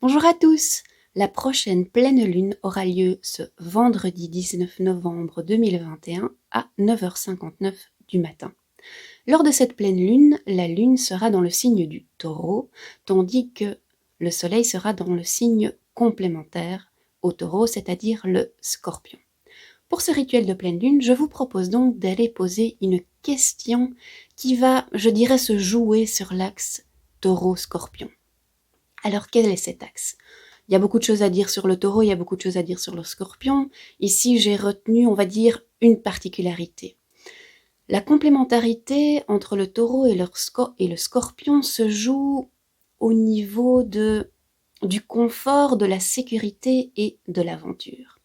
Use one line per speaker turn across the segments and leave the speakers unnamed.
Bonjour à tous! La prochaine pleine lune aura lieu ce vendredi 19 novembre 2021 à 9h59 du matin. Lors de cette pleine lune, la lune sera dans le signe du Taureau, tandis que le soleil sera dans le signe complémentaire au Taureau, c'est-à-dire le Scorpion. Pour ce rituel de pleine lune, je vous propose donc d'aller poser une question qui va, je dirais, se jouer sur l'axe Taureau-Scorpion. Alors, quel est cet axe? Il y a beaucoup de choses à dire sur le Taureau, il y a beaucoup de choses à dire sur le Scorpion. Ici, j'ai retenu, on va dire, une particularité. La complémentarité entre le Taureau et le Scorpion se joue au niveau du confort, de la sécurité et de l'aventure.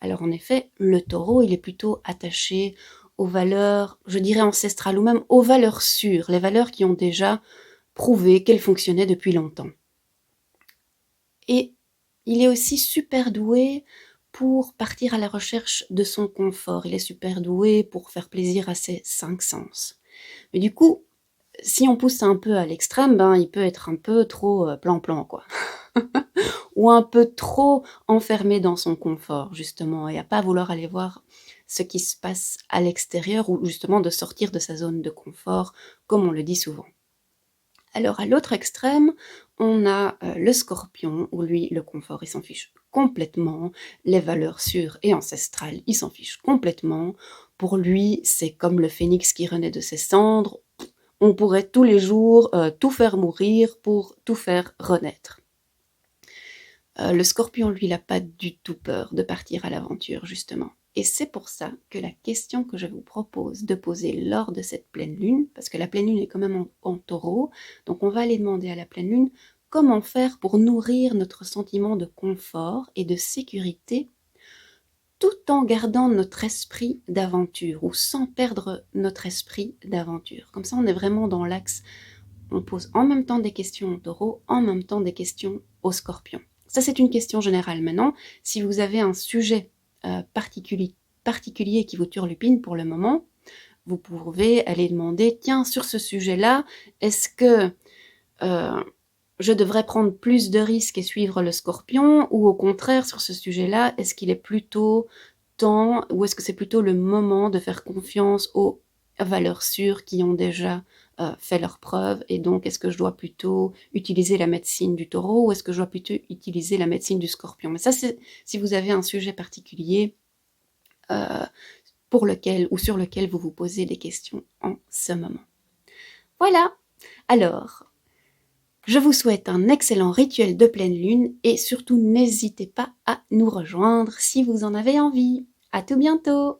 Alors en effet, le Taureau, il est plutôt attaché aux valeurs, je dirais ancestrales, ou même aux valeurs sûres, les valeurs qui ont déjà prouvé qu'elles fonctionnaient depuis longtemps. Et il est aussi super doué pour partir à la recherche de son confort. Il est super doué pour faire plaisir à ses 5 sens. Mais du coup, si on pousse un peu à l'extrême, il peut être un peu trop plan-plan, quoi. Ou un peu trop enfermé dans son confort, justement, et à pas vouloir aller voir ce qui se passe à l'extérieur, ou justement de sortir de sa zone de confort, comme on le dit souvent. Alors à l'autre extrême, on a le Scorpion, où lui, le confort, il s'en fiche complètement, les valeurs sûres et ancestrales, il s'en fiche complètement. Pour lui, c'est comme le phénix qui renaît de ses cendres, on pourrait tous les jours tout faire mourir pour tout faire renaître. Le Scorpion, lui, il n'a pas du tout peur de partir à l'aventure, justement. Et c'est pour ça que la question que je vous propose de poser lors de cette pleine lune, parce que la pleine lune est quand même en Taureau, donc on va aller demander à la pleine lune comment faire pour nourrir notre sentiment de confort et de sécurité tout en gardant notre esprit d'aventure ou sans perdre notre esprit d'aventure. Comme ça, on est vraiment dans l'axe, on pose en même temps des questions au Taureau, en même temps des questions au Scorpion. Ça, c'est une question générale. Maintenant, si vous avez un sujet particulier qui vous turlupine pour le moment, vous pouvez aller demander, tiens, sur ce sujet-là, est-ce que je devrais prendre plus de risques et suivre le Scorpion, ou au contraire, sur ce sujet-là, est-ce qu'il est plutôt temps, ou est-ce que c'est plutôt le moment de faire confiance aux valeurs sûres qui ont déjà fait leurs preuves, et donc est-ce que je dois plutôt utiliser la médecine du Taureau, ou est-ce que je dois plutôt utiliser la médecine du Scorpion? Mais ça, c'est si vous avez un sujet particulier pour lequel ou sur lequel vous vous posez des questions en ce moment. Voilà. Alors, je vous souhaite un excellent rituel de pleine lune et surtout n'hésitez pas à nous rejoindre si vous en avez envie. À tout bientôt!